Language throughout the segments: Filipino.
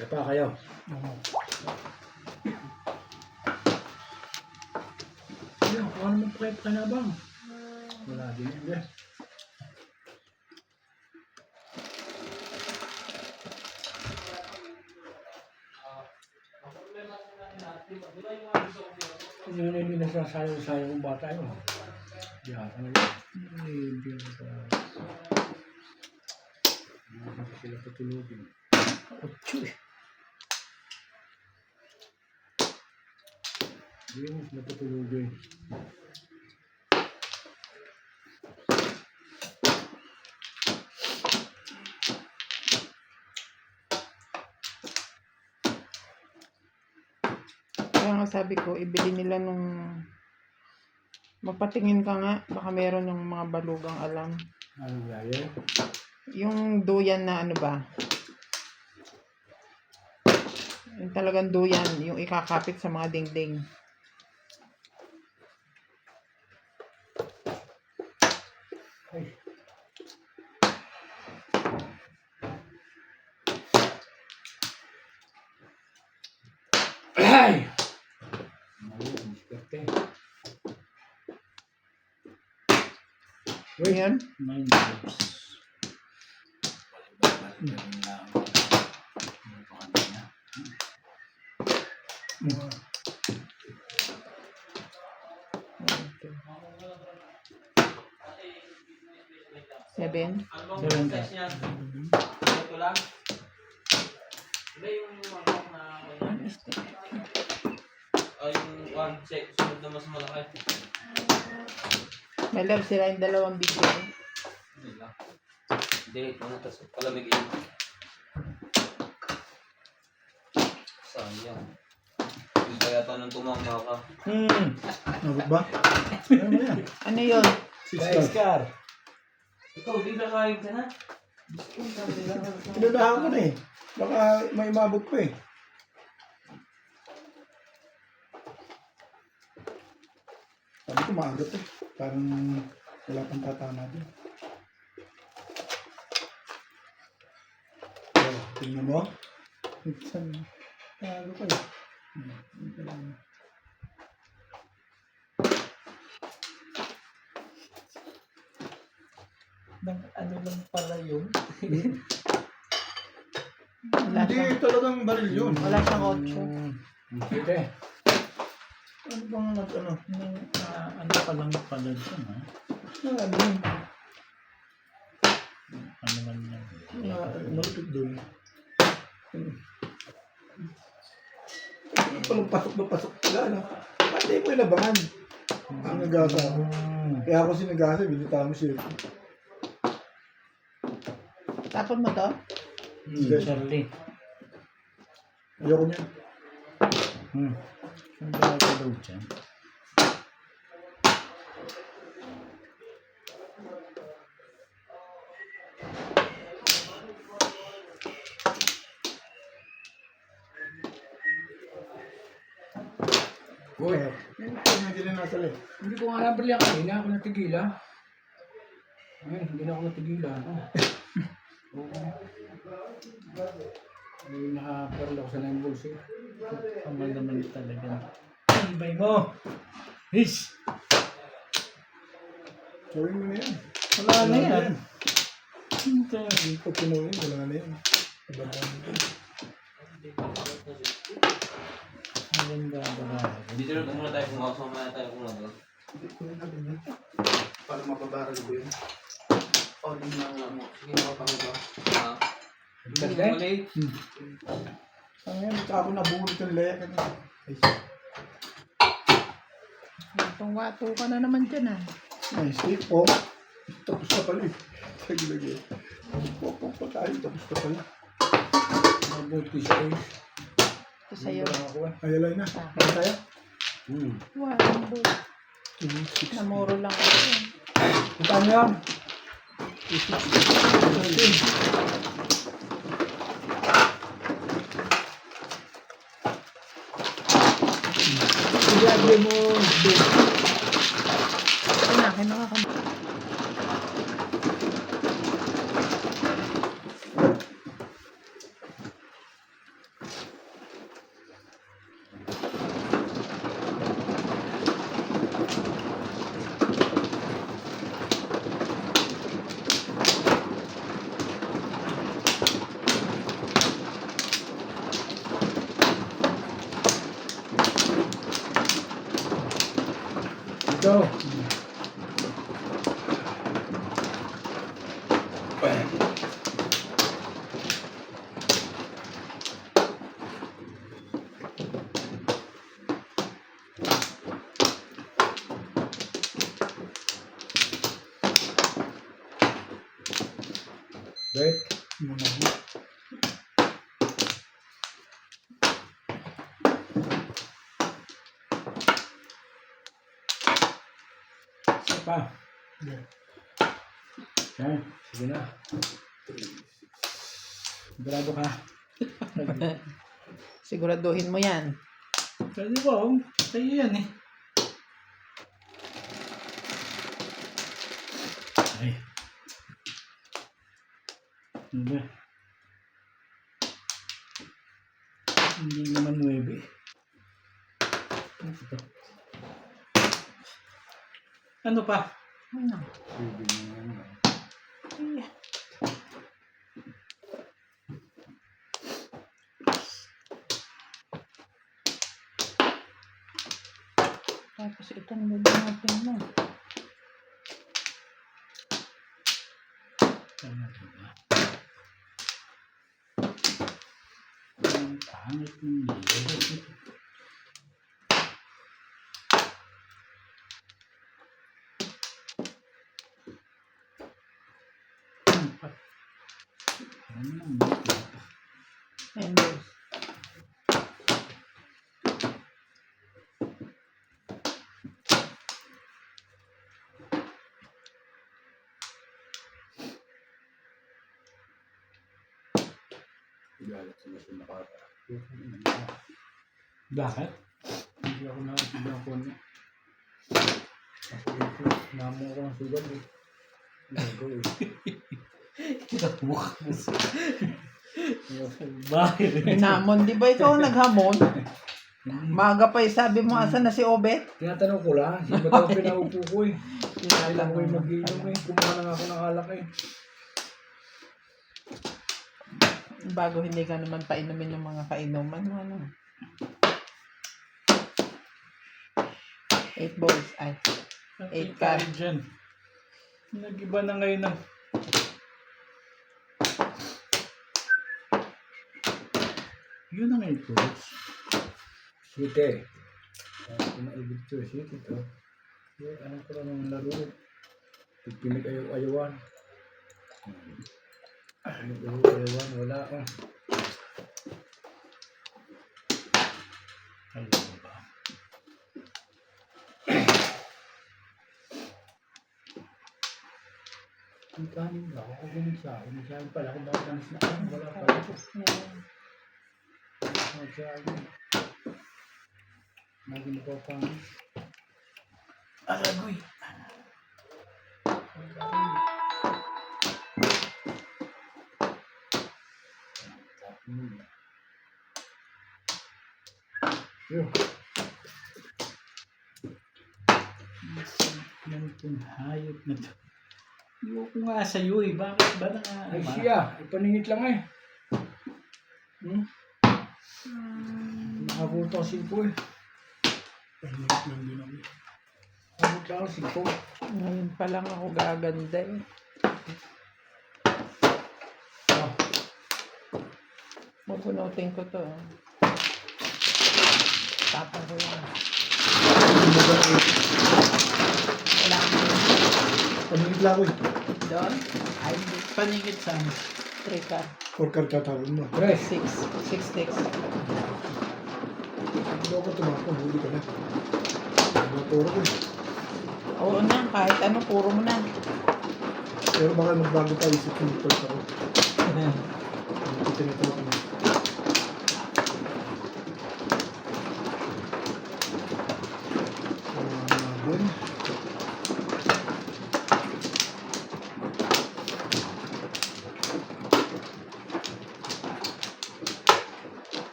Kaya pa kayo. Oo. Ayun, kung ano mo prep ka na bang? Wala din yan guys. Hindi nasasayaw-sayaw kong bata yun. Di ata na yun. Hindi ko sila tutulugin. Otso eh. Hindi mo sila tutulugin. Kaya nga sabi ko, ibili nila nung... Magpatingin ka nga, baka meron yung mga balugang alam. Ano gaya? Yung duyan na ano ba? Yung talagang duyan, yung ikakapit sa mga dingding. Ay. Ay! Ayun, diskarte. Ano yan? 9 drops. Balik-balik lang. Ano pa kanina? 7. Ang size niya? Ito lang? Hindi yung manok na ganyan. Ay, yung one check. Sunod na mas malaki. May love sila yung dalawang video. Hindi lang. Delete mo na. Tapos palamigin. Sayang. Hindi pa yata nung tumama ka. Nabot ba? Ano ba yan? Ano yun? Oscar. Ikaw, di ba kain ka na? Pinadahan ko na eh. Baka may mabot pa eh. Sabi ko maagot eh. Parang wala pang tatama din. Oh, tingnan mo. Saan? Tago pa eh. Ano lang pala yun? Wala Hindi siyang, talagang baril yun. wala siyang 8. Hindi. Ano bang ano? Ano pa lang pala dyan, ha? Ano yun? Ano man yan? Malupit doon. Palang pasok na pasok pala, no? Pati mo inabangan. Ang nagasa ako. Kaya ako sinagasa, binita mo siya. Tapon mo to? Charlie. Ayoko niya. Ang dahil ka daw dyan? Uy, hindi na nasa leh. Hindi ko nga nabali ako. Hindi na ako natigila. Ayun, hindi na ako natigila. Oo. Ay, nakaparol ako sa 9 balls eh. Kamal naman talaga. Ibay mo! Hish! Gawin mo na yan. Wala na yan. Hindi ko pinuhin, wala na yan. Ibabaw nito. Ang ganda ba? Dito rin muna tayo kung ako. Mamaya tayo kung ano. Hindi ko na ganyan. Para mapabaral ko yun. Oh, di na nga mo. Sige, makapangiba. Ha? Ganda eh. Mali. Ano yan, ako nabulit yung leya ka na. Ay, Tungwato ka na naman dyan ah. nice tape po. Tapos na pala eh. Sige lagi. Popong pa tayo, tapos na pala. Mabuti siya eh. Ito sa'yo. Hindi lang ako eh. Ay, alay na. Ano tayo? One boot. 2, 6, Namuro lang ako. Puntaan mo yan. 2, 6, 13. Ilagay mo. Ito na, kinuha ka. ito. Wait. Muna mo. Isa pa. Okay, sige na. Sigurado ka. Siguraduhin mo yan. Pwede ba? Sa'yo yan eh. Ay. Hindi. Hindi naman 9. Ano pa? Ano? Tapos itong natin mo. Ano ba? Ang pangit ng liyo. Ayan, boss. Bakit? Hindi ako nakakita ko na. Namo ako ng sugat eh. Bakit? Hinamon, di ba ikaw ang naghamon? Maga pa sabi mo, asan na si Obet? Tinatanong ko lang, hindi ba ito pinaupo ko eh. Kailangan ko yung Tinatanong. mag-inom eh. Kumuha na nga ako ng alak eh. Bago hindi ka naman painumin yung mga kainuman mo, ano? 8 balls, ay. 8 ka. Dyan. Nag-iba na ngayon ng... Yun ang 8 balls. Site. Pinaibig ko site ito. Ano ko lang ng laro. Pinag-ayaw-ayawan. Pinag-ayaw-ayawan. Wala oh. Ayun ba? Ang kanin na ako kung sa akin. Sa akin pala kung bakit nanis na ako. Wala pala ko. Sa akin. Naging ko pa. Alagoy. Yo. Yan itong hayop na to. Ayoko nga sa'yo eh. Bakit ba na nga? Ay siya. Ipaningit lang eh. Nakabuto ang simpo eh. Paningit lang din ako. Nakabuto ang simpo. Ngayon pa lang ako gaganda eh. Ah. Mabunutin ko to. Tapang ko yan. Wala akong Paningit lang ko eh. doon. Ay, paningit saan? 3 ka. 4 card tatarong mo. 6 sticks. Hindi ako tumakbo, huli ka na. Naturo ko eh. Oo na, kahit ano, puro mo na. Pero baka magbago pa isip ko nito ako. Tinatawag ko na. Doon.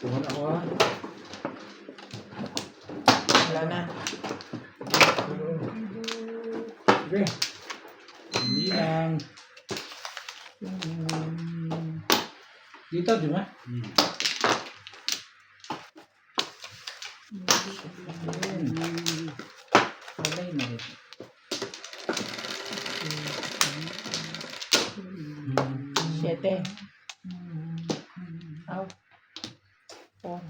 Tuhan ako ha. Wala na. Sige. Hindi lang. Dito, di ba? Wala na rin. Siyete. Aw. Oh.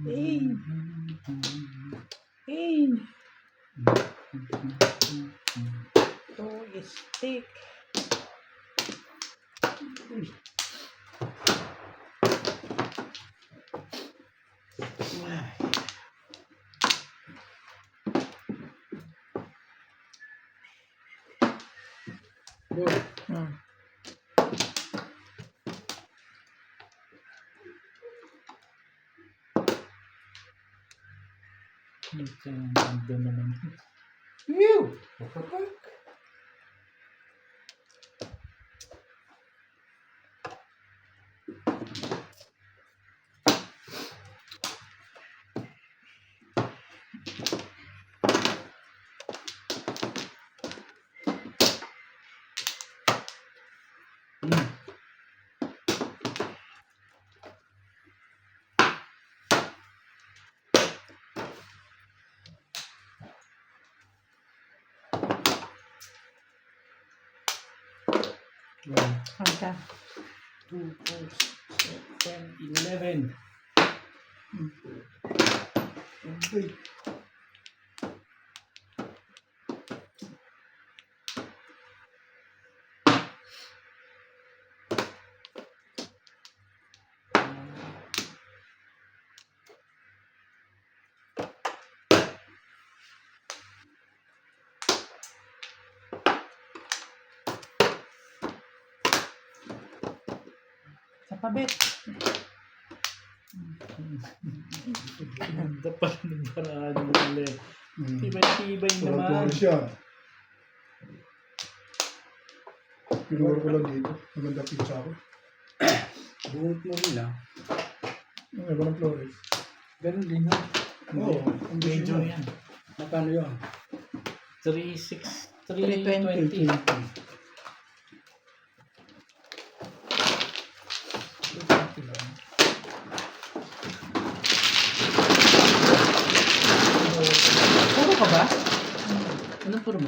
Eight. Eight. Two stick. Good. Hmm. Ito, ganda naman. Ew! What the fuck? Hanggang. 2, 4, 6, 10, 11. Okay. Sa pabit. Ganda pala ng paraan mo ulit. Tibay-tibay Parang naman. Flores yan. Pinuro ko lang dito. Maganda pizza ako. Buhok mo rin ah. Ano ba ng Flores? Ganun din ha. Oo. Ang Medyo gusto yan. Magkano yun? 320. 320. Puro ka ba? Anong puro mo?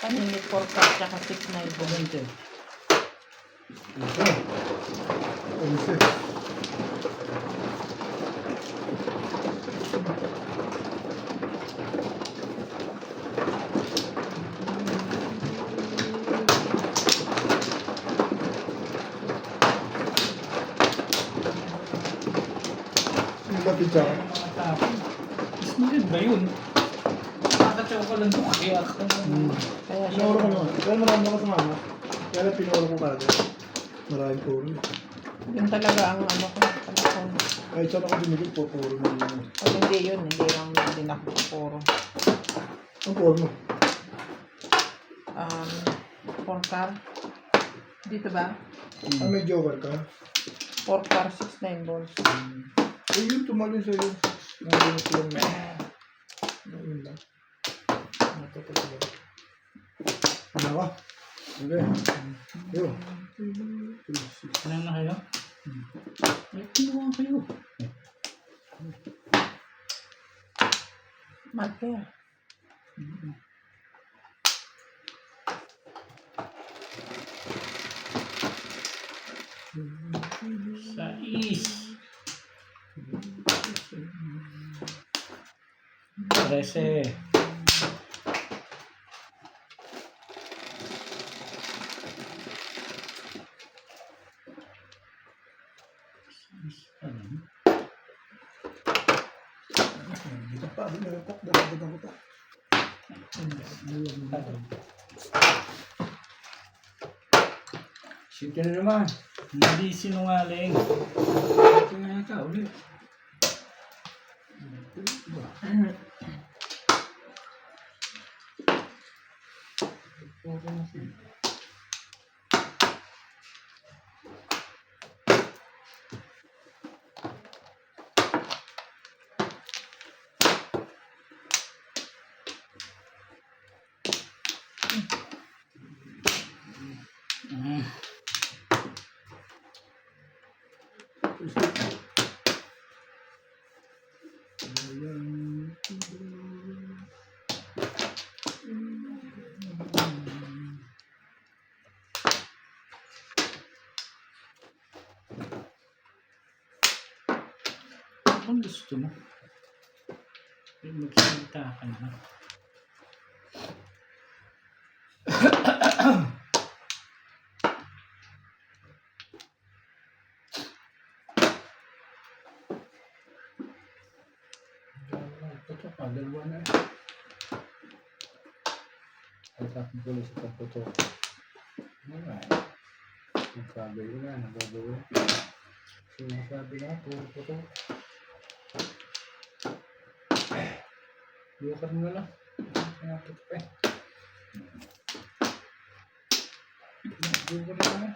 Paninit 4 cup tsaka 6 na ito. 20. Ito. Onse. Ano ba pizza? Mga tapon. Mas maganda yun. Nakakatsaw ko lang ito kaya ako. Kaya siya. Pinuro ko naman. Kaya marami ako sa mama. Kaya lang pinuro ko kagad. Maraming puro. Yun talaga ang ano ko. Talakon. Kahit saan ako dumigil po, puro na yun. Pag hindi yun, hindi lang din ako sa puro. Ang puro mo. 4 car. Dito ba? Ah, may joker ka? 4 car, 6 9 balls. Eh, yun, tumalon sa'yo. Nalinis lang na. Ayun lang. Natapos lang. Ano ka? Okay. Yun. Ano na kayo? Ay, kinuha kayo. Marker. Sais. 13. Dito pa, di na po. Dalagang ko pa. Sige na naman. Hindi sinungaling. Ito na yata ulit. bang gusto mo? Magsalita ka na. Ito pa, dalawa na. Ay, tapos ko sa pagputo. Alright. Nagsabi ko na, nagagawin. Sinasabi na, puto. Bukan mo lang. Sinapit pa eh. Bukan mo lang.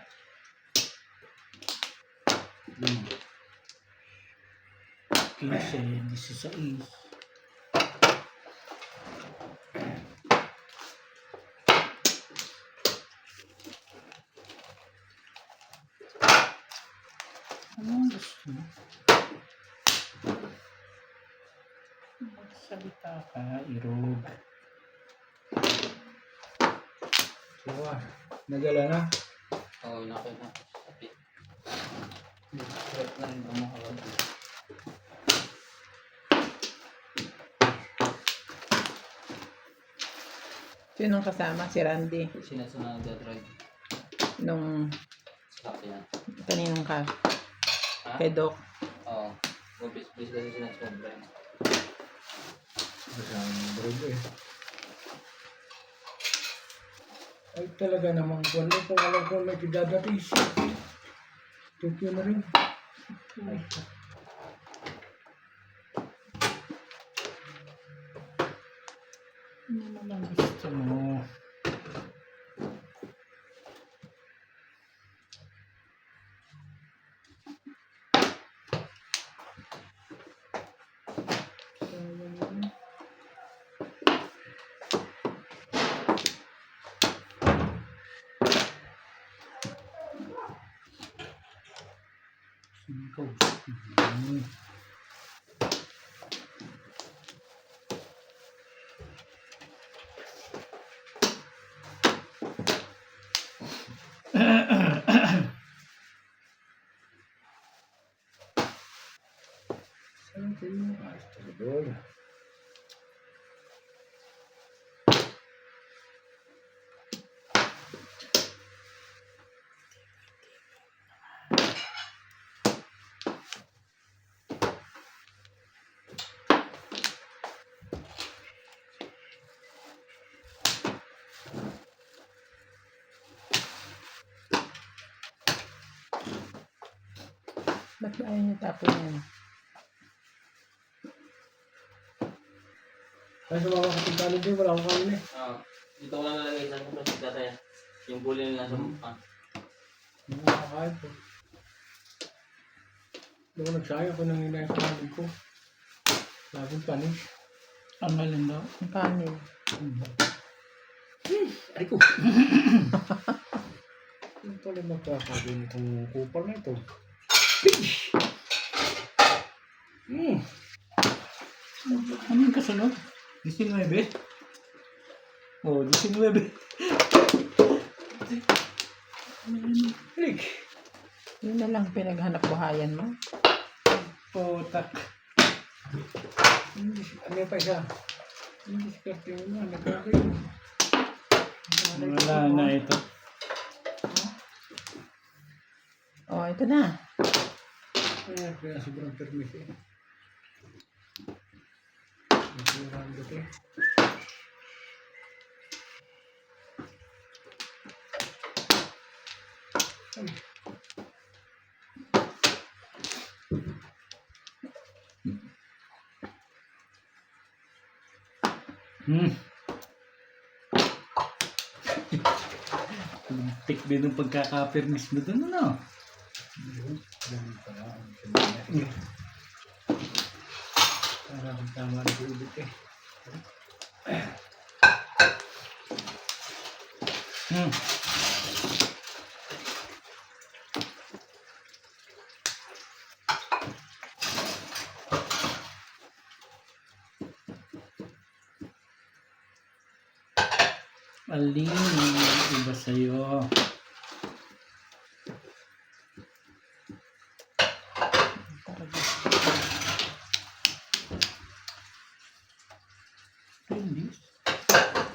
15, 16. Anong gusto mo? Magsalita ka, irog. So, nagala na. Oo, nakita na. Sarap na rin ang makawag. Sinong kasama? Si Randy. Sinasunod na drive. Nung Sakto yan. kaninong ka? Ha? Kay Doc. Oo. Mabis-bis kasi sinasunod drive. Masama ng droga eh. Ay talaga namang kung ano kung alam ko may kidadatis. Tokyo na rin. Ay, Ano naman gusto mo? Ikaw. saan kayo? Ay, talaga. Ba't ba ayaw niya tapon yan? Ay, sumama ka ng kanin din, wala akong kanin eh. Oo. Dito ko lang nalagay sa plastic data yan. Yung bully nila sa mukha. Hindi ko makakain po. Hindi ko nagsayang ko nang hinay sa kanin ko. Laging kanin. Ang galing daw. Ang kanin. Ay ko! Ano pala magkakagin itong kupal na ito? Ano yung kasunod? 19? Oh, 19. Hilig! Yun na lang pinaghanap buhayan mo. Potak. Ano pa isa? Hindi sikat yung mga nagkakain. Wala na ito. Oh, ito na. Ay, kaya sobrang permis eh. Sobrang dito eh. Tik din yung pagkaka-permis mo dun, ano? Ganun pala ang sinabi. Parang tama na po ulit eh. Alin yung iba sa'yo?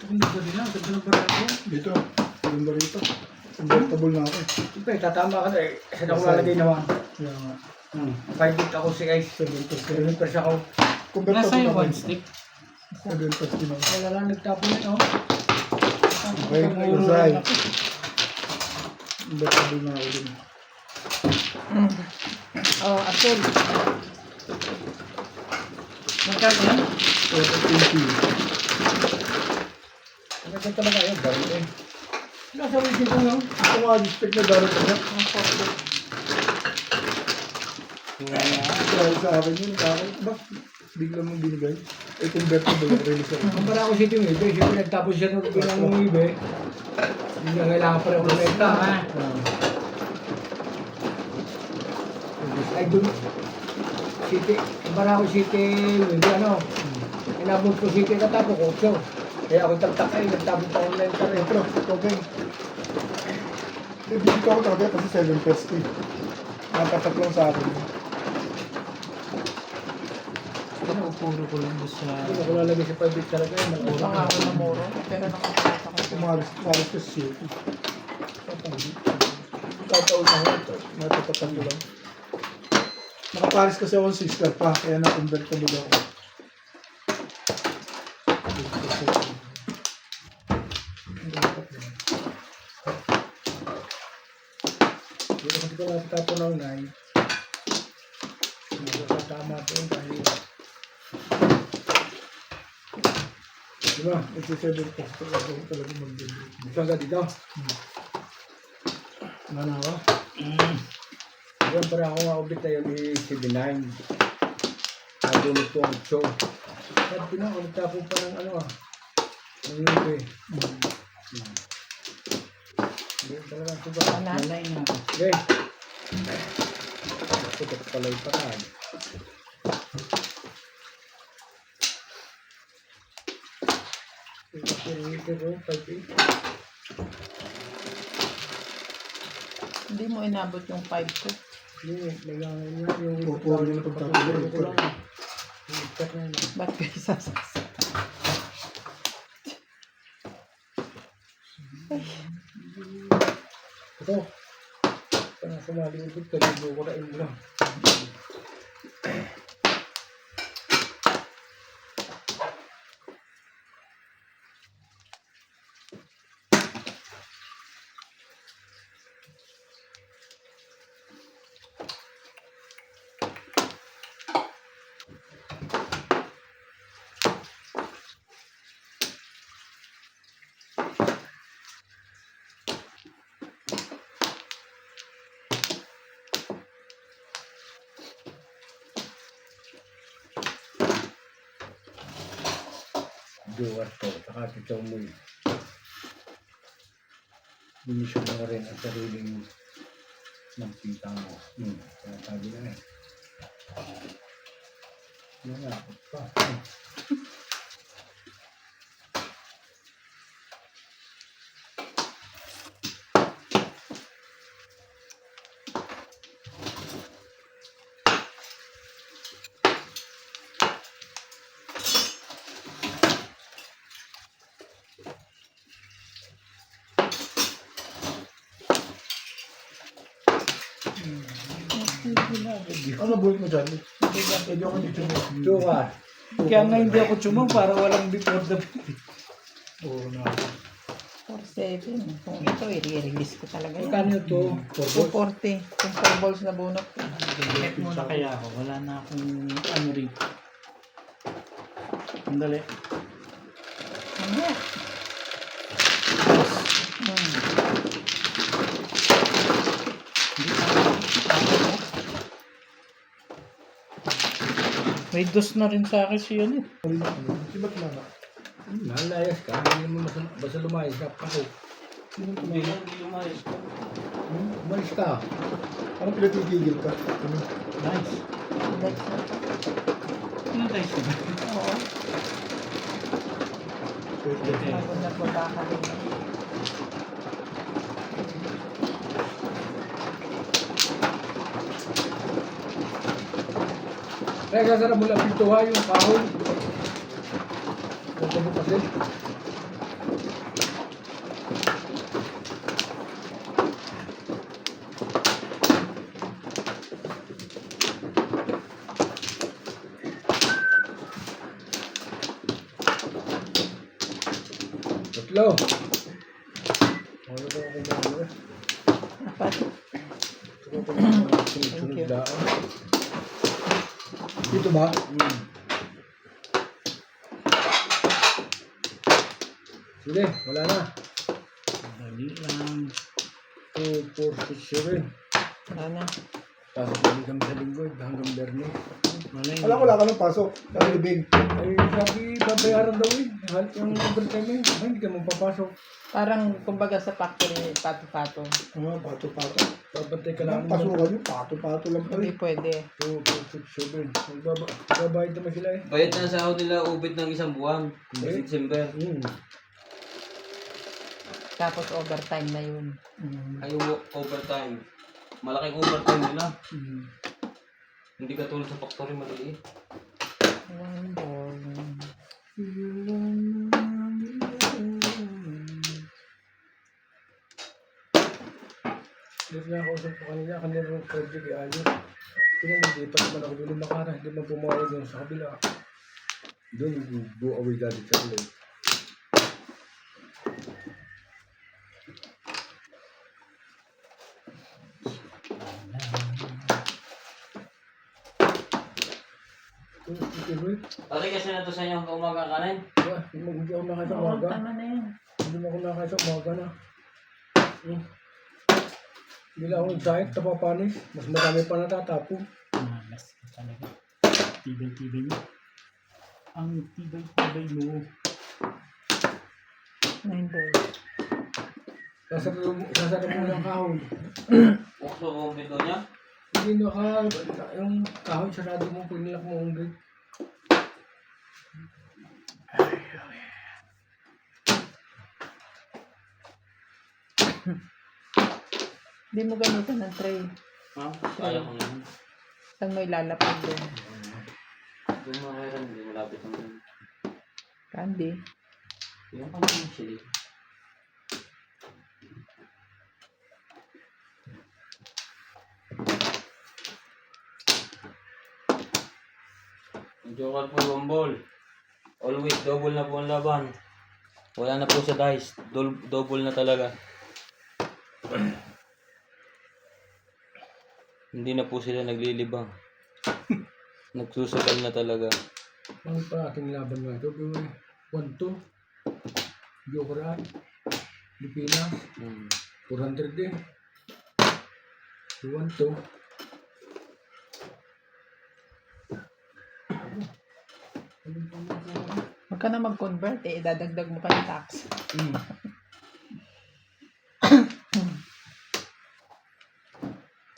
Hindi ko din lang. Ganda ng barako. Dito. Ganda rito. Convertible na ako eh. Siyempre, tatama ka na eh. Saan ako lalagay naman? Kaya nga. 5 feet ako si Ice. 7 pers ako. Convertible Nasa yung ako. one stick. 7 plus din ako. Wala lang nagtapon yun, oh. Okay, Usay. Convertible na ako din. Oh, Apple. Magkano yan? 20. Ano ba talaga yun? Dami eh. Nasa wiki ko lang. Ito nga, district na darating niya. Dahil sa akin yun, ba? Bigla mong binigay. Eh, convertible ako, release ako. Ang para ko si Tim Ibe, siyempre nagtapos siya nung bilang ng Ibe. Hindi na kailangan pa rin ako na ita, ha? Ay, dun. City, ang para ko City, hindi ano. Inabot ko City katapos ko, 8. Kaya ako tagtakay, nagtapos pa online ka rin. Pero, okay. Eh, bigit ako talaga kasi 7 plus 3. Nakatak lang sa akin. Puro ko lang doon sa... Hindi ko lalagay sa 5 feet talaga yun. Gusto nga ako ng muro. Pero nakakita ko. Umalis ka city. Tataon na ako. Natapatan ko lang. Nakaparis kasi ako ng sister pa. Kaya na-convertible ako. Hindi ko natapos ng 9. Hindi ko tama ito yung kahit. Diba? Ito 7 plus 3 ako talaga mag-deliver. Gusto ka dito? Ano na ako? Yan para ako maubit tayo ni 79. Nadunod ko ang 8. Sabi na, nagtapo pa ng ano ah. Ng libre. Hindi talaga ang suba. Ano? Malay na ako. Okay. Ako ito palay pa rin. Hindi mo inabot yung 5 ko. Yung Pupo rin yung pagtatuloy. Ba't kayo sasasa? Ito. Kaya sumalibot ka, libo ko na ilo. Duwas ko, saka si Chomoy. Binisyo mo rin ang sariling magkita mo. Kaya sabi na eh. Nanakot pa. Ano buhay mo dyan? Pwede ako dito mo. Duwa. Kaya nga hindi ako tsumang para walang before the... Oo na. 4-7. Kung ito, i-release ko talaga yan. Kano ito? 240. Kung 4 balls na bunot ko. Check muna kaya ako. Wala na akong ano rito. Sandali. Ano? May dos na rin sa akin siya eh. Si ba't mama? Nalayas ka. Hindi mo basta lumayas ka. Ako. Hindi lang, hindi lumayas ko. Umalis ka. Ano pinatigigil ka? Ano? Nice. That's not. Ano tayo siya? Oo. Pwede. Bago na po baka rin. Kaya sasarap mo lang pintuha yung kahoy. Nagkabot kasi. Tatlo. Ano ba ako mga Apat. Ito ko mga sunod-sunod Thank you. daan. Dito ba? Sige, wala na. Dali lang. 2, 4, 6, 7. Wala na. Pasok kami kami sa linggo hanggang Bernie. Wala yun. Alam ko, wala ka nang pasok. Sa libing. Ay, sabi, babayaran daw eh. Halit yung overtime eh. Ay, hindi ka magpapasok. Parang, kumbaga sa factory, pato-pato. Pato-pato. Babantay ka lang. Ang pasukan yun, pato-pato lang pa Hindi rin. pwede. 2, 4, 6, 7. Magbabayad naman sila eh. Bayad na sa nila ubit ng isang buwan. Eh? December. Tapos overtime na yun. Ay, yung overtime. Malaking overtime nila. Hindi ka tulad sa factory maliit. One born. Dito na ako usap ko kanina. Kanina ng project eh. Ayun. Pinalipat naman ako doon makara. Hindi man pumawa doon sa kabila. Doon, go away dati sa kabila. Pati kasi na to sa inyo hanggang umaga kanin. Hindi ako nakita sa Oo, umaga. tama na yan. Hindi mo ako nakita sa umaga na. Hindi lang ako excited, tapapanis. Mas marami pa natatapon. Malas ka talaga. Tibay-tibay mo. Ang tibay-tibay mo. 9 ball. Sasarap mo ng kahoy. Bukso ko ang pinto niya. Hindi yung kahoy sarado mo, pinilak mo ang gate. Hindi mo gamitan ng tray. Ha? Kaya ko naman. Saan mo ilalapag doon? Doon mo kaya hindi malapit ang doon. Candy. Yung ano yung sili. Joker po yung ball. Always double na po ang laban. Wala na po sa dice. Double na talaga. Hindi na po sila naglilibang. Nagsusugal na talaga. Ano pa ating laban nga ito? 1-2. Jokeran. Lipinas. 400 din. 1-2. Huwag ka na mag-convert eh. Idadagdag mo pa ng tax.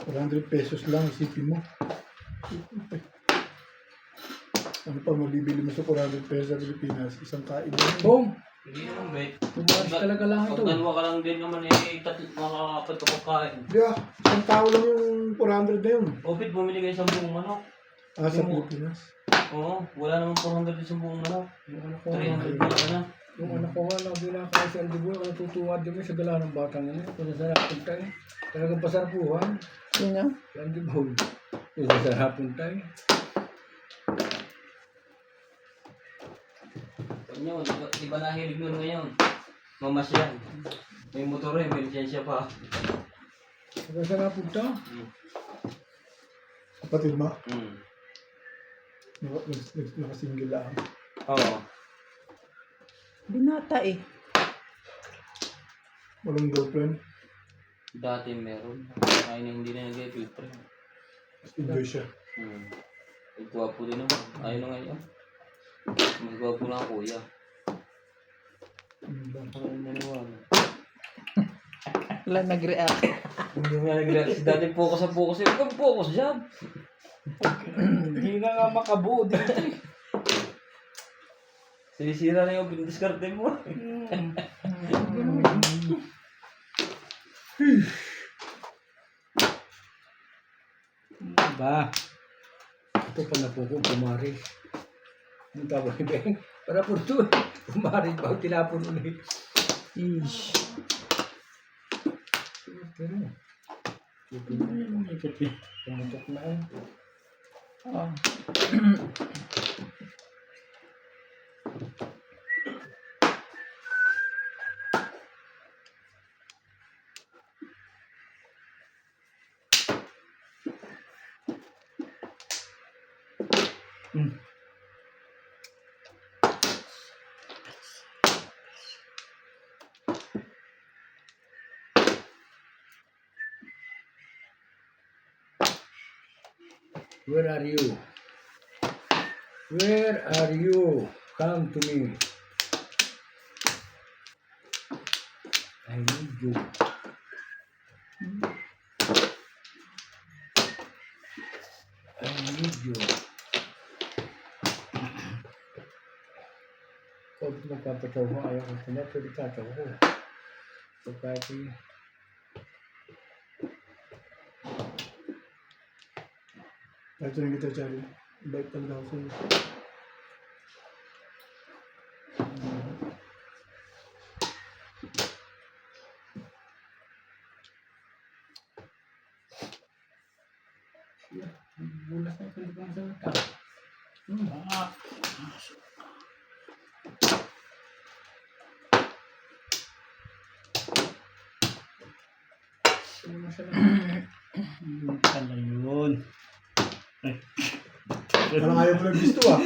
₱400 lang, isipin mo. Ano pa mabibili mo sa ₱400 sa Pilipinas? Isang kain mo. Boom! Hindi naman, mate. Tumaris talaga lang ito. Pag dalawa ka lang din naman eh, makakapat ka pagkain. Di ba? Isang tao lang yung 400 na yun. Opit, bumili kayo sa buong manok. Sa Pilipinas. Oo, wala namang 400 sa buong manok. Yung anak ko 300 na lang na. Yung anak ko nga, lagi na kaya si Andy Boy, natutuwa din sa gala ng batang yun. Kung saan napunta eh. Talagang pasarpuhan. Sino? Si Andy Boy. Kung saan napunta eh. Yun, di ba nahilig nun ngayon? Mamasyal. May motor eh, may lisensya pa. Kung saan napunta? Kapatid mo, Hmm. nakasingle lang. Oo. Binata eh. Walang girlfriend. Dati meron. Ay, hindi na nag-girlfriend. Enjoy siya. Ay, gwapo din naman. Ayaw na ngayon. Mas gwapo na ang kuya. Parang naniwala. Wala nag-react. Hindi nga nag-react. Si dati focus sa focus. Huwag kang focus dyan. Hindi na nga makabuo dito eh. Sinisira na yung diskarte mo. Ba? Ito pa na po kung pumaris. Yung tawag ni Beng. Para po ito. Pumaris ba? Tinapon ulit. Ish. Pumutok na eh. Oh. Where are you? Where are you? Come to me. I need you. I need you. Kung magpapataw ko, ayaw ko sila, pwede tataw ko. So, kahit Ito yung kita, Charlie. Bait talaga ako sa'yo. bulas na ito, hindi ko masalita. Hindi mo masalita. Yun pala yun. Parang ayaw mo lang gusto ah.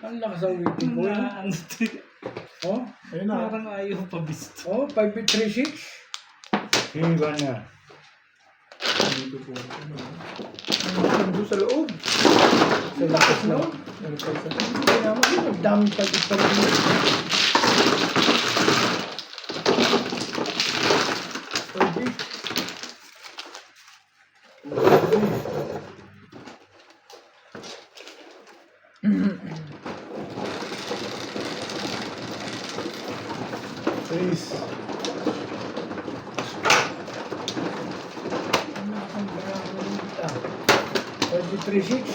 Ang lakas ang waiting ko yun. Oh, Ayun na. Parang ayaw pa bisto. oh, 5-3-6. Hiba na. Dito po. Doon sa loob. Sa lakas, no? Hindi naman yun. Ang dami pag-ipag yun. Pwede. Face. Ano ang gagawin kita? 5-3-6.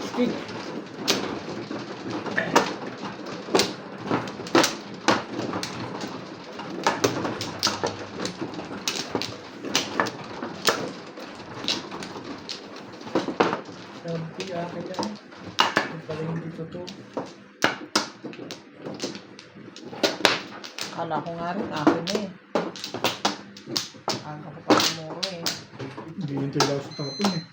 Stick. Sabi akin yan. Yung pala hindi totoo. Akala ko nga rin, akin na eh. Aga ko pa kumuro eh. Hindi hintay lang sa tapon eh.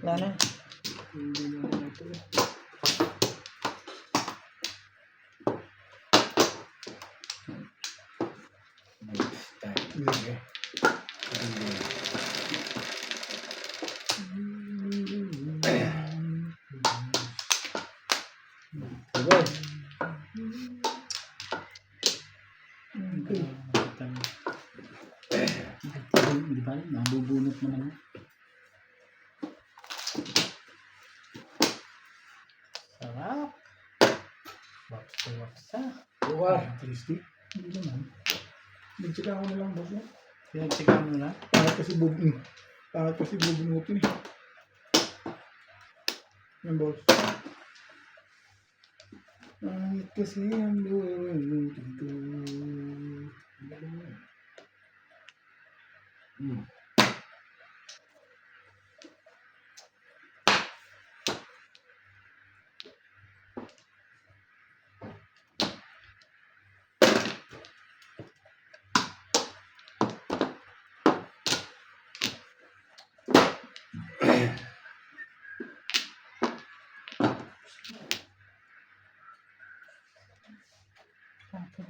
Wala na. Hindi naman ito eh. Next time. Hindi. Diba? Di ba? Nabubunot naman. Sarap. Waksa-waksa. Lugar. Tasty. Hindi naman. Nagtsika ko na lang boss eh. Pinagsigaw mo na. Pangit kasi bubunutin eh. Yan boss. Pangit kasi ang bubunutin ko.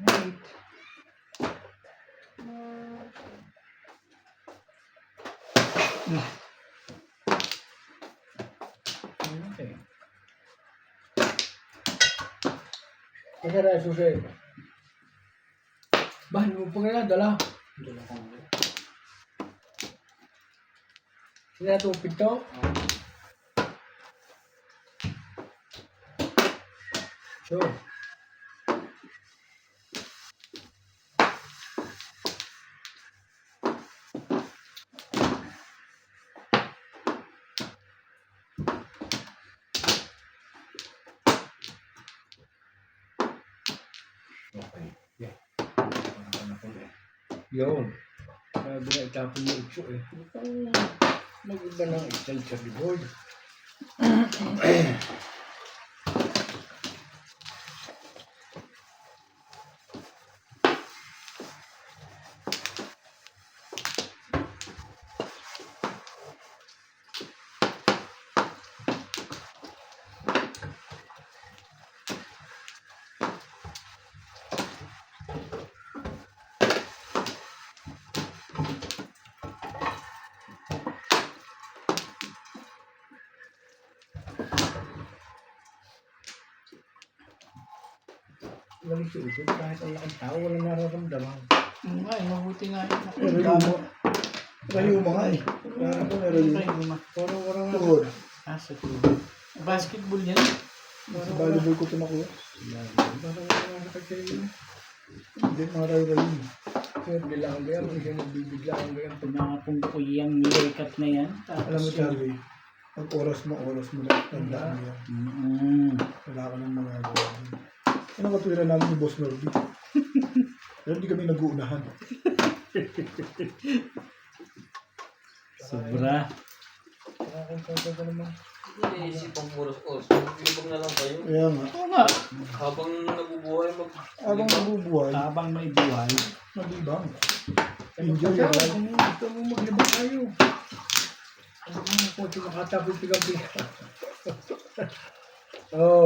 Wait. Okay. Masarap susi. Bah, hindi mo pa kaya dala. Sinatupid to? Sure. Okay. Yeah. Yun. Sabi na itapon mo itso eh. Mag-iba ng style sa board. Walang si Utot, kahit ang lakang tao, walang nararamdaman. Nga, mabuti nga yun. Rayuma. Rayuma nga eh. Ano ba Rayuma? Parang Tuhod. Sa tuloy. Basketball yan. Sa volleyball ko tumakuha. Parang wala nakagsayo. Hindi mga Rayuma. Kaya bilang gaya, hindi siya nagbibiglaan gaya. Pag mga pungkuyang nirekat na yan. Alam mo Charlie, pag oras mo na tandaan mo yan. Wala ka nang magagawa. Ano katwira namin ni Boss Norby? Pero hindi kami nag-uunahan. Sobra. Nakakanta ka naman. Iniisip ang oras. Maglibang na lang kayo. Kaya nga, Oo nga. Habang nabubuhay, habang nabubuhay, Habang may buhay. maglibang. Enjoy Enjoy your your life. life. Gusto mo maglibang tayo. Ano mo po, ito makatapos sa gabi. Oh,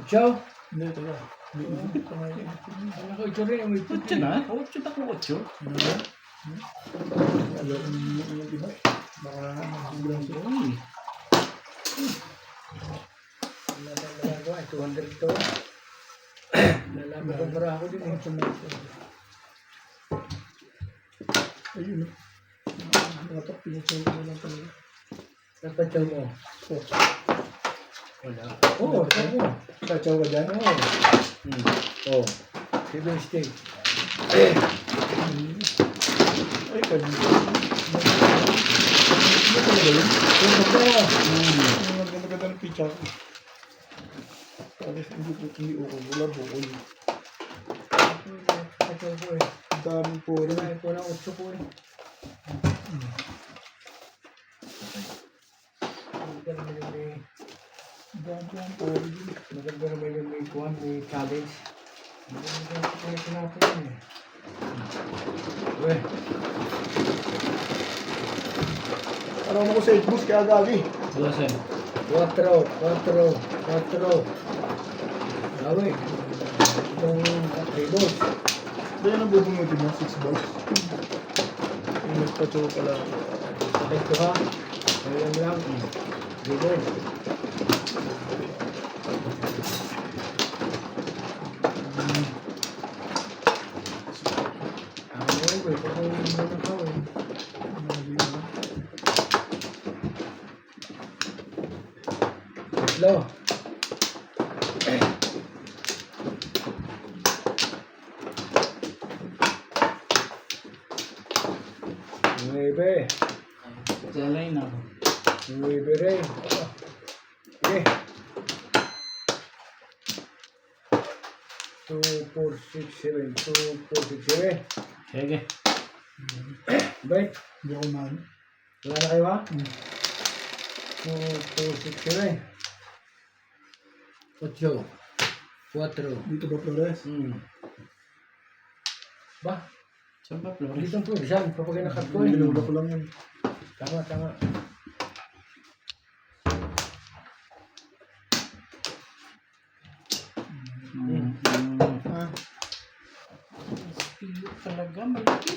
Chow. Hindi, teka. Ano ko, ito rin, may Kutso na? Kutso na kutso. Alam mo yung iba. Baka magbilang siya. Uy. Nalagawa, 200 to. Nalaman ko para ako din. Ayun. Nakatak, pinatsaw ko na lang talaga. Napatsaw mo. Oh, Wala. Oo, tsaw mo. patsaw ka dyan? Oo. Oh. 7 steak. Ay, kanina. Ano talaga yun? Yung ko. Ang maganda ng picture ko. Tapos hindi uko. Wala bukol. Patsaw ko eh. Ang daming puro. Kaya ko na 8 ko eh. Ang daming puro. Maganda naman yung may kuhan, may challenge. Maganda natin eh. Uwe. Parang ako sa 8 bus kaya gagi. Dosen. 4. Gawi. Itong tables. Kaya nang bubunutin mo, 6 balls. Yung nagpatsaw pala. Sakit ko ha. Ngayon lang. Dito. Ano eh, kung hindi na ka eh. Tatlo. Nueve. Salay na ako. Nueve rin. Okay. 2, 4, 6, 7. 2, 4, 6, 7. Sige. Bay, Hindi ako man. wala na kayo ha? 2, 4, 6, 7. 8. 4. Dito ba Flores? Ba? Saan ba, Flores? Dito ang produsan. Kapag nakat ko eh. Ginula ko lang yun. Tama. Ah, Piyo talaga, malaki.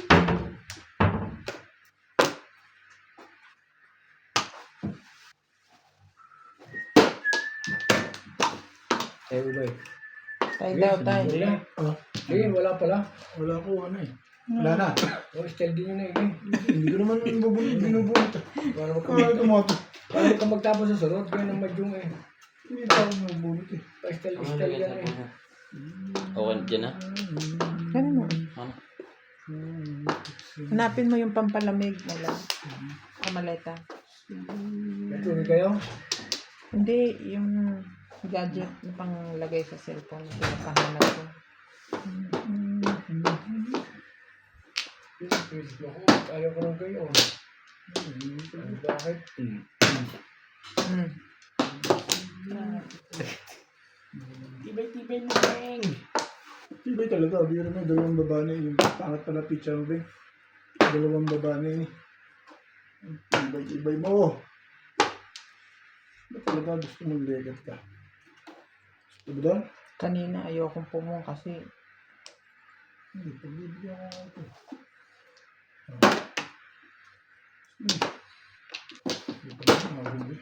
Eh, Bay. Tayo daw, tayo. Wala. ah, Wala pala. wala ko ano eh. Wala na. Oh, style din yun eh. Hindi ko naman binubunot. Para Ah, tumato. ka magtapos sa sunod, kaya nang madyong eh. Hindi pa ako binubunot eh. Pa-style yan eh. Okay, dyan na. Ganun mo. Ano? Hanapin mo yung pampalamig na lang. Kamaleta. Natuloy kayo? Hindi, yung gadget na panglagay sa cellphone. Pinapahanap ko. Please mo ko. Ayaw ko lang kayo. Bakit? Tibay-tibay mo, Beng. Tibay talaga. Biro mo, dalawang babae yung pangat pala picture mo. Dalawang babae. Tibay mo. Ba't talaga gusto mong legat ka? Gusto mo doon? Kanina ayokong pumong kasi Hindi, pagbibigyan ko ito. Hindi pa naman mahuli.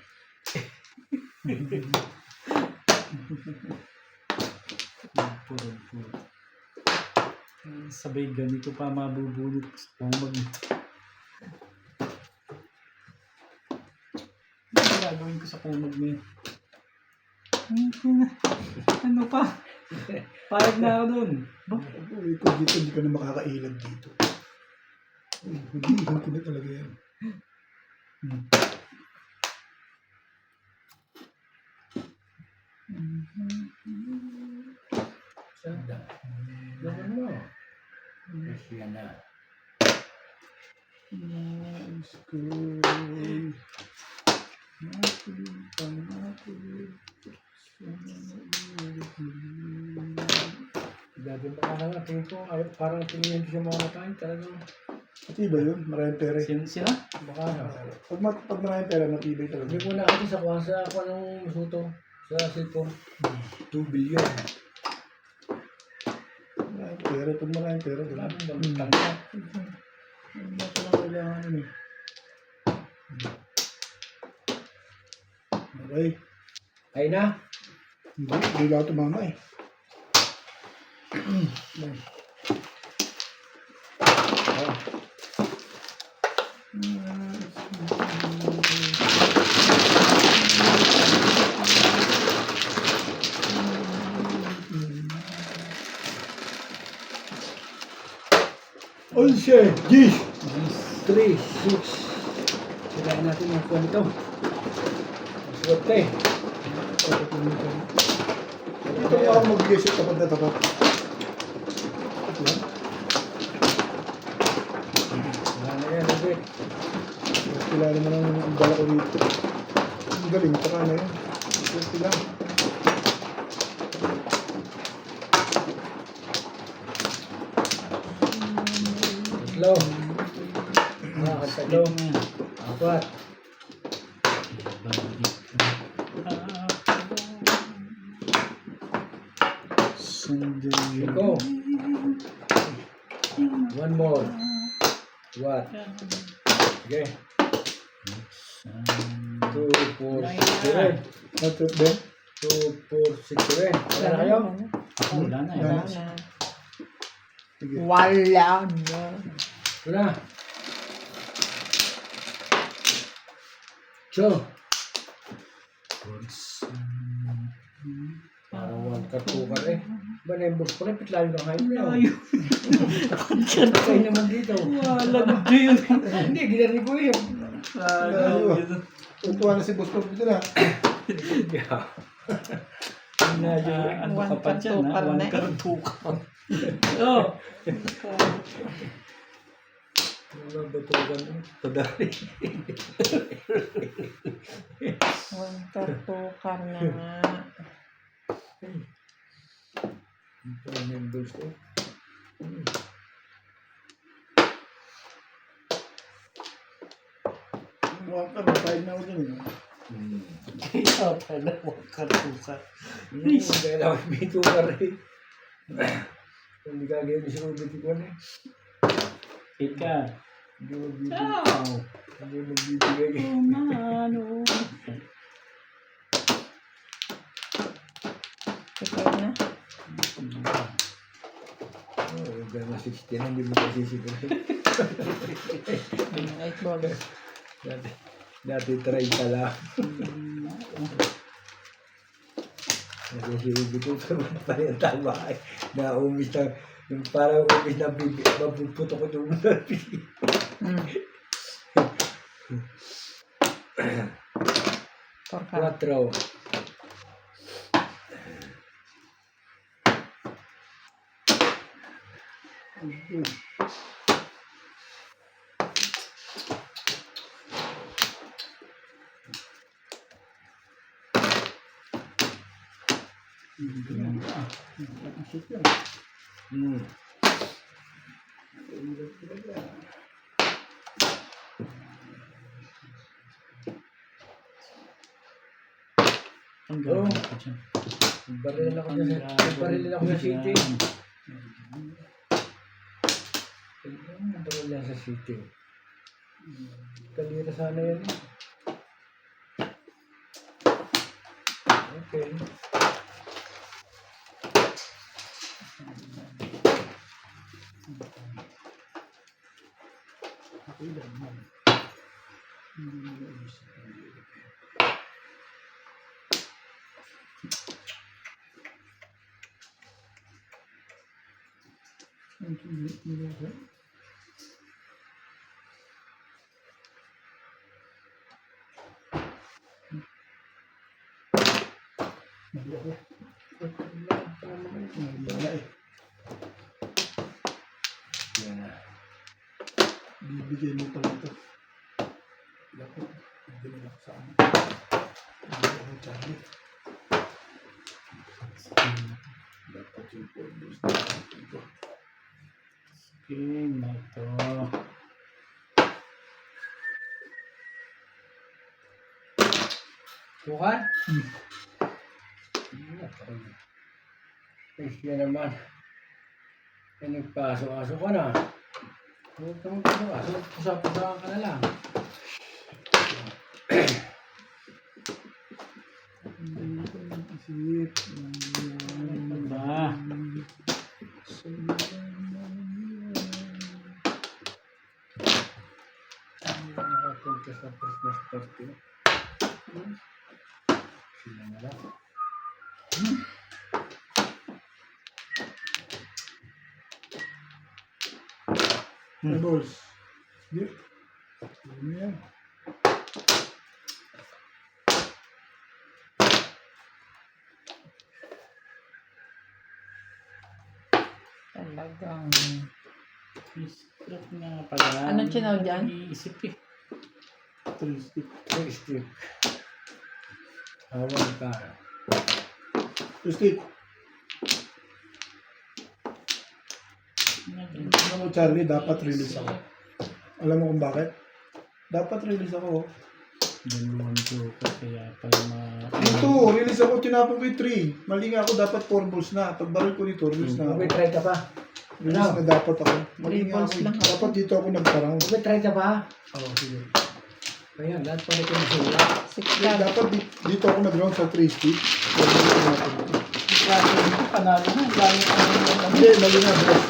puro. Sabay ganito pa mabubulot sa kumag nito. Ano gagawin ko sa kumag na yun? Ano pa? Payag na ako dun. Uy, kung dito, hindi ka na makakailag dito. Uy, mag-iihan ko na talaga yan. Sada. Ganun mo. Kasi yan na. Dati makakalating ko, parang tingin siya mga tayo talagang Matibay yun, maraming pera. Sino? baka na. Pag maraming pera, matibay talaga. Hindi ko na kasi sa kuha sa ako ng suto sa cellphone. 2 billion. Maraming pera, pag maraming pera, diba? Maraming gamitan na. Hindi ko lang kailangan yun eh. Okay. Ay na. Hindi lang tumama eh. Onse, 10, 3, 6. Sirain natin yung kuha nito. Swerte. dito mo ako magbigay sa tapat na tapat. Yan. Wala na yan, Robert. Kilala mo lang ang bala ko dito. Ang galing, saka na yun. Swerte lang. Tatlo. Tatlo. Apat. Sandali. Go. One more. What? Okay. 2, 4, 6, 7. Natrip din. 2, 4, 6, 7. Wala na kayo? Wala na. Wala Wala na. Sige. Wala na. Wala. So. Parang one cut, two cut eh. Ba na yung book ko rin, pitlayo ng hype na yun. Patay naman dito. Wala na yun. Hindi, ginarinig ko yun. Tutuwa na si Boss Pop dito na. Ano ka One pa cut, dyan, two ha? cut One na eh. cut, two cut. Oh! Mga batugan eh. Padari. One tukar na nga. Ito ang members ko. Mukhang ka, mapahid na ako dyan eh. Kaya pala, one cut, two cut. Kaya lang may tukar eh. Hindi ka ganyan si Robert ko eh. Ika. Hindi magbibigay. Ciao! Hindi magbibigay. Kumano. Tukar na. Oh, gano'n na 60 na, hindi mo kasi siguro. 8 balls. Dati 30 lang. Kasi si Ruby ko pa rin tama ay naumis na yung parang umis na mabuputo ko yung labi. Tukar. 4. Ang gawin ko dyan. Baril ako sa city. Baril lang sa city. Kalira sana yan. Okay. Kailangan. Hindi mo naisip ang hirap. Ang kilit nila ba? Mali ako. Wala eh. Yan na. Bibigay mo pala ito. Dapat, hindi mo lang sa amin. Hindi ako, Charlie. Dapat yung photos na ito. Game na ito. Tukan? Eh, yan naman. Eh, nagpaso-aso ka na. Huwag ka magpaso-aso. Pusa-pusahan ka na lang. Hindi ko isip. Ano ba? Nakapunta sa Christmas party. Sila na lang. Balls. Hindi. Ano yan? Talagang. Secret nga pala. Anong chinaw dyan? Iisip eh. 3 stick. Stick. Hawan ka. 2 stick. Alam mo, Charlie, dapat release ako. Alam mo kung bakit? Dapat release ako. Dalawang joker kaya pala Ito, release ako, tinapon ko yung 3. Mali nga ako, dapat 4 balls na. Pag barrel ko nito, release na ako. May try ka pa. Release na dapat ako. Mali Three nga balls ako. lang ako. Dapat dito ako nagparang. May try ka pa. Oo, sige. Ayan, lahat pala ito na sila. Six Kaya lang. dapat dito ako nag-round sa 3 stick. klase dito, panalo na. Dami pa naman. Hindi, mali nga, boss.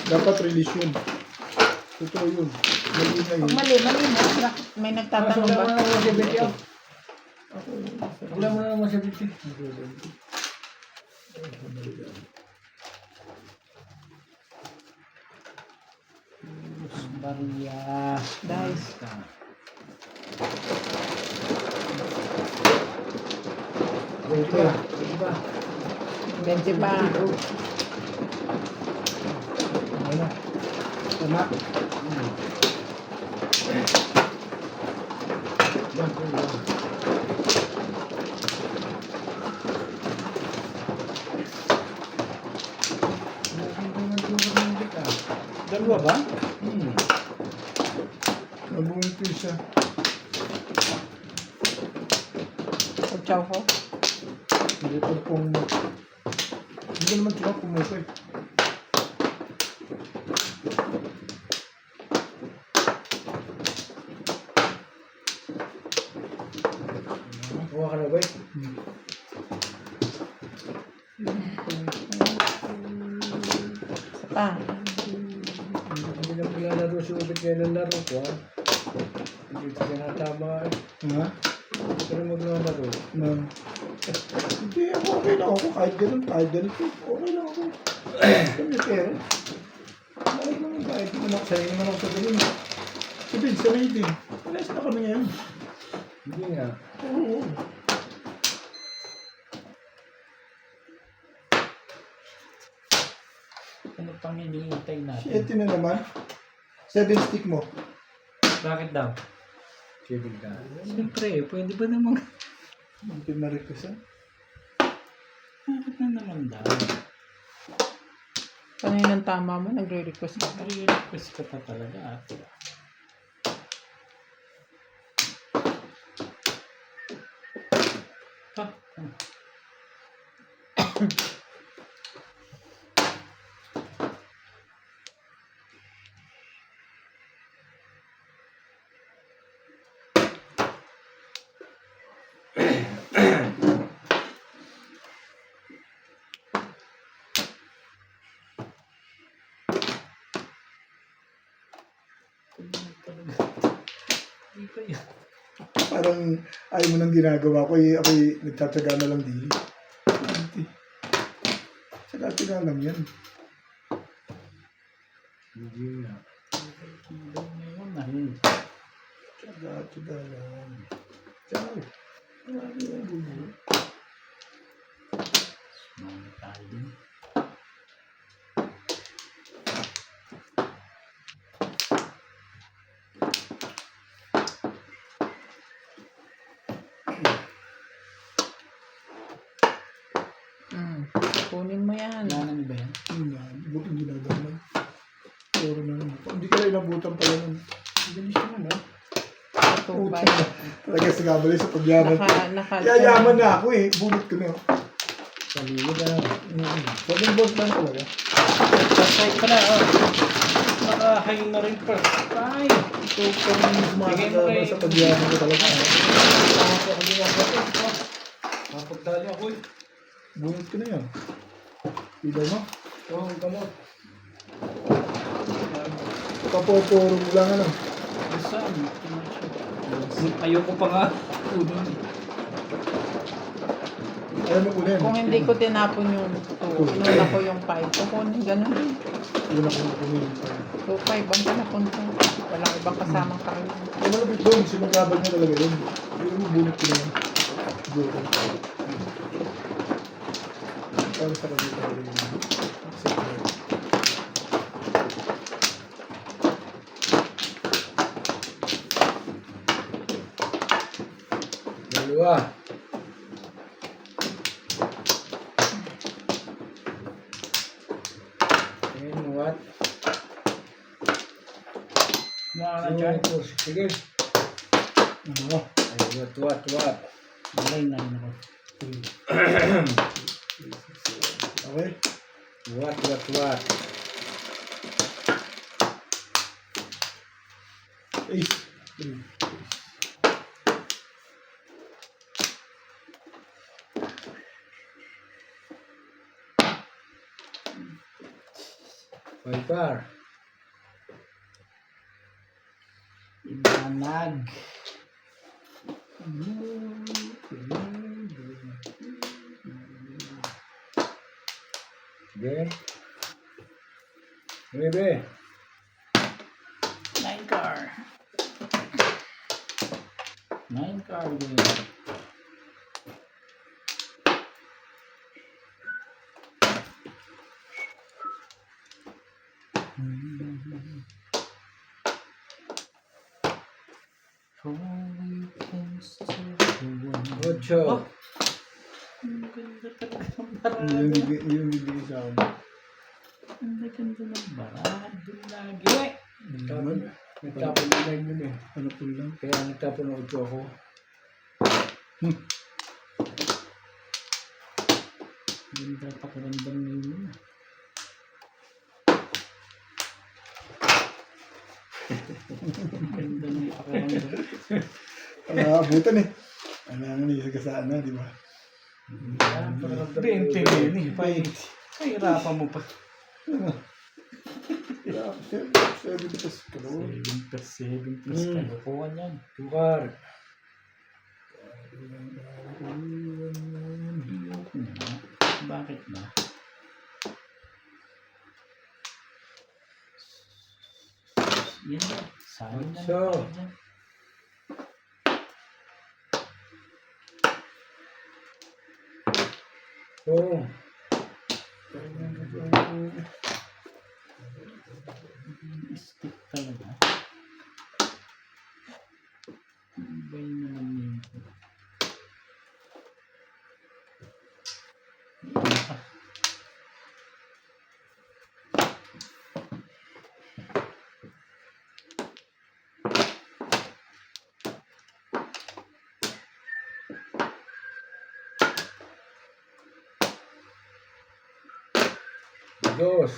Dapat release yun. Totoo yun. Mali nga yun. Pag mali na. May nagtatanong Wala ba? mo na naman sa video. Wala mo na naman sa video. Barya. Dice. Ito na. Ito ba? 20 pa. Ano? Tama. Dalawa ba? Nabuhay ko siya. Pagchaw ko. Hindi ko pong... Hindi ko naman sila pumuko eh. Kuha ka na ba? Isa pa. Hindi na maglalaro si Ubit ngayon ng laro ko. Hindi ko tinatama. Ha? Hindi ko na maglalaro. Na... Hindi ako okay lang ako. Kahit ganun, kahit ganito. Okay lang ako. Kami pero. Bakit naman kahit naman ako sanay naman ako sa ganun. Si Vince, sanay din. Alas na kami ngayon. Hindi nga. Oo. Ano pang hinihintay Si natin? Eti na naman. 7 stick mo. Bakit daw? Kevin ka. Siyempre, pwede ba namang... Hindi ma-request ha? Bakit na naman daw? Kanina ng tama mo, nagre-request ka pa. Request ka pa talaga ate. Ah, kayo. Parang ayaw mo nang ginagawa ko. Ako'y nagtatsaga na lang din. Tsaga lang yan. Hindi nga. Kilo ngayon na yun. Tsaga lang. Tsaga. Marami yung gulo. Mga tayo din. Kunin mo yan. Wala na ba yan? Buti ginagawa lang. Puro na lang. Hindi ka inabutan pala nun. Bilis naman, ha? Tubay. Talaga sa gabali sa pagyaman. Naka, Yayaman na ako eh. Bunot ko na. Paligid, ano? Sabing boss lang talaga. Patay ka na, oh. Nakahay na rin pa. Ay! Ito pa rin Bigay mo kay- sa pagyaman ko talaga. Ako ako din ako. Kapagdali ako, eh. Bunot ko na yan. Pilay mo? Oo, ang kamot. Kapoporo mo lang ano. Saan? Ayoko pa nga. Kunin. Ayaw mo kunin. kung hindi ko tinapon yung 2, inuna ko yung 5. Kukunin, ganun din. Una kong kunin. 2-5 ang pinapunta. Walang ibang kasamang kayo. Ay, malapit doon. Sinagabal niya talaga yun. Ayaw mo bunot ko na yan. Siguro. Para sa kanila talaga yun. Secret. Dalawa. And what? Mga ka dyan. Sige. Ano? Ay, what? Malay na rin ako. Okay? What? Ace. Viper. Ibanag. Then. Nueve. 9 car. 9 car din. Ocho. Oh. Ang ganda talaga ng barado. Yung bibigay sa akin. Ang ganda ng barado lagi. Nagtapon na lang yun, eh. Ano po lang? Kaya nagtapon na ocho ako. Ganda pakiramdam ninyo. Ganda ng pakiramdam. Abutan eh. Ano nga nisagasaan na, di ba? Bente din eh. Pahirapan mo pa. Yeah, 7 plus kalor. 7 plus 7 plus kalokohan yan. Tukar. Ayoko na. Bakit ba? Yan na. Sayang na So. tayo dyan. Oo. Stick talaga. Ibay naman nito. Dos.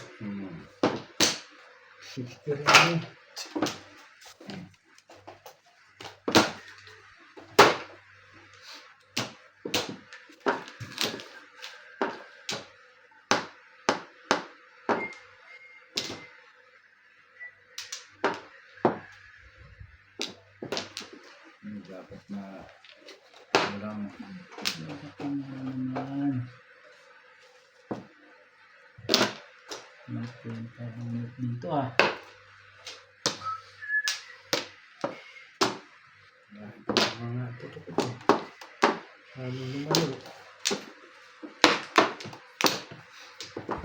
60 rin. dapat na walang naman. Magpunta bunot dito ah. mga tutok ito. Ano lumalo.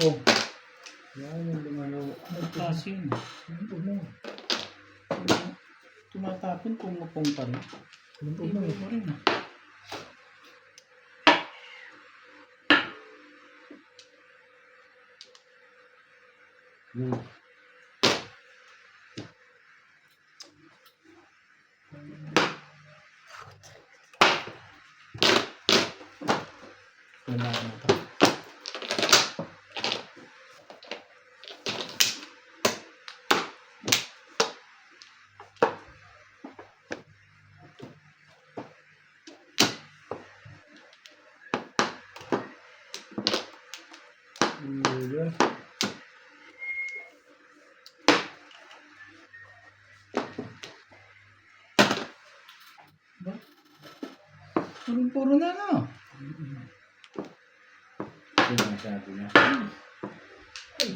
Oh. Yan yung lumalo. Nagtaas yun. Ano mo? Tumatapon kung mapong pa rin. Ano Iba mo rin ah. Wala na pa. Yun. Puro na no. Sinasabi na. Ay.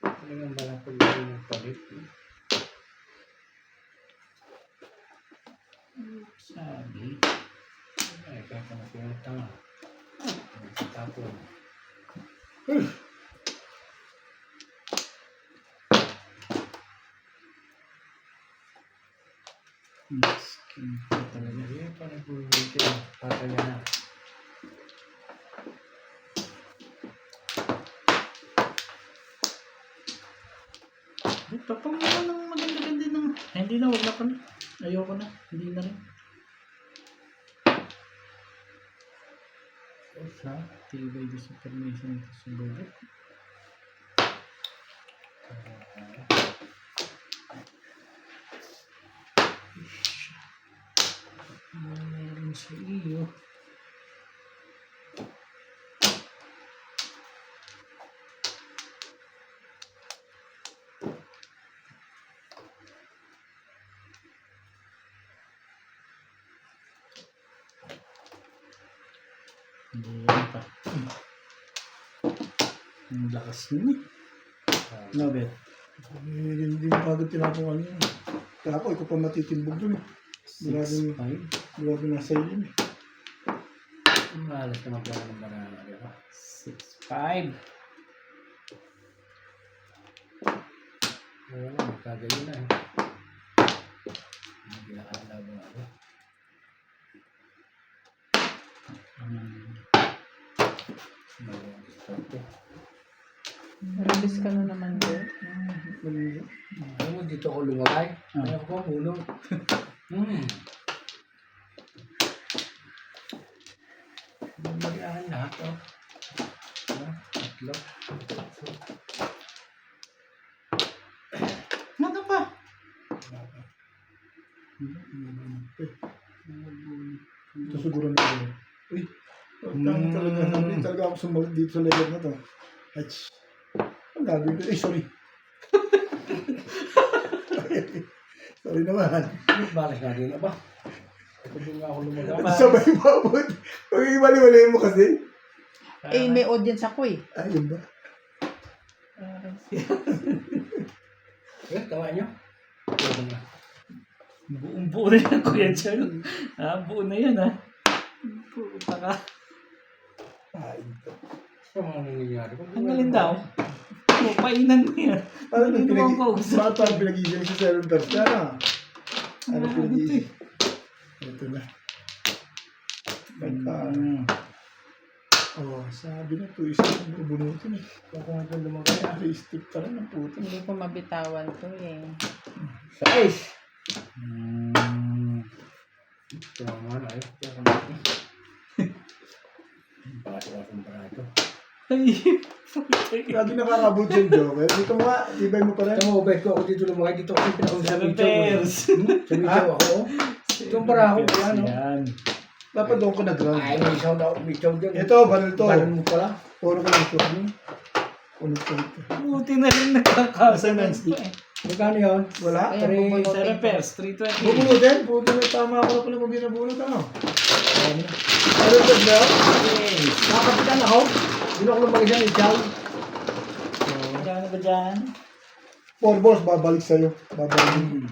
Ano nga ba na pag nagpalit? Sabi. Ay, kakamasin ang tanga. Tapos. Miskin pa talaga. Hindi pa nag-uwitin. Pataya na. Tapang naman ng maganda-ganda ng... Ay, hindi na, wag na pala. Ayoko na. Hindi na rin. Sa? Tibay di sa permission ito sa bullet. Meron sa iyo. Hindi yan pa. Ang lakas nun eh. No, bet. Hindi mo agad tinapungan yun. Kaya ako, ikaw pa matitimbog dun. Maraming 6-5. maraming nasa iyo yun. Malas na magkano ng banana. Di ba? 6-5. Oo, magkagayon na eh. Hindi nakakalaw mo ako. Ito. Release ka na naman doon. Ano mo, dito ako lumagay? Ah. Ano ko pa, ulo? Lumagaan lahat, oh. Tatlo. Ano pa? Ito siguro na yun. Uy, hindi talaga ako sumagot dito sa level na to. Ay, ang gagawin ko. Eh, sorry. Sorry naman. Balas na din, aba. Ito din nga ako lumagay. Sabay mabot. Pag ibali-bali mo kasi. Eh, may audience ako eh. Ayun ba? Eh, tawa nyo? Ito na. Buong buo na yan, Kuya Chal. Buo na yan, ha. Puta ka. Ay, Ano mga nangyayari? Ang galing daw. Painan mo yan. ano Hindi nang mo ako kausap. Bata ang pinag-iisip sa 7 verse na na. Ano pinag-iisip? Ito na. Pagka, sabi na to, isang bubunutin eh. Kung ito lumagay, ah. Ay, step ka lang ng puto. Hindi ko mabitawan to eh. Size! Ito naman, ay. Ito naman. Pakasiwasan pa na ito. Ay, Lagi nakakabot yung Joker. Dito mo nga, tibay mo pa rin. Ito mo, bet ko ako dito lumagay. Dito ako pinakausap sa 7 video. pairs. Sa video ako. Itong para ako, kaya no? Yan. Dapat doon ko nag-ground. Ay, may sound ako, may sound dyan. Ito, banal to. Balan mo pala. Puro ko lang ito. Ulit ko ito. Buti na rin nakakasa Nasa ng non-stick. Magkano yun? Wala? Ayan, bubulot. 7 pairs, 320. Bubunutin? Buti na tama ako na pala kung di nabunot, ano? Ano ba ba? Yes. Nakapitan ako. Hindi ako lumagay siya ni Chow. Magkano ba dyan? 4 balls, babalik sa'yo. Babalik.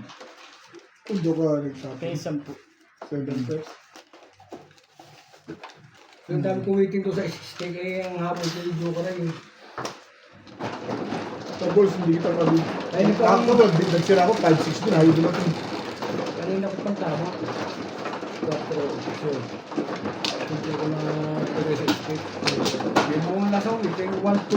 Kung doon ka nagsabi. Okay, 10. 7 pairs. Yung dami ko waiting to sa steak eh, ang hapon ko yung joke na yun. 4 balls, hindi kita mabili. Ay, hindi ko Ako doon, nagsira ako 5-6 din, ayaw dumating. Kanina ko pang tama. 4, so. Hindi ko na pwede sa steak. Yung buong lasaw, ito yung 1,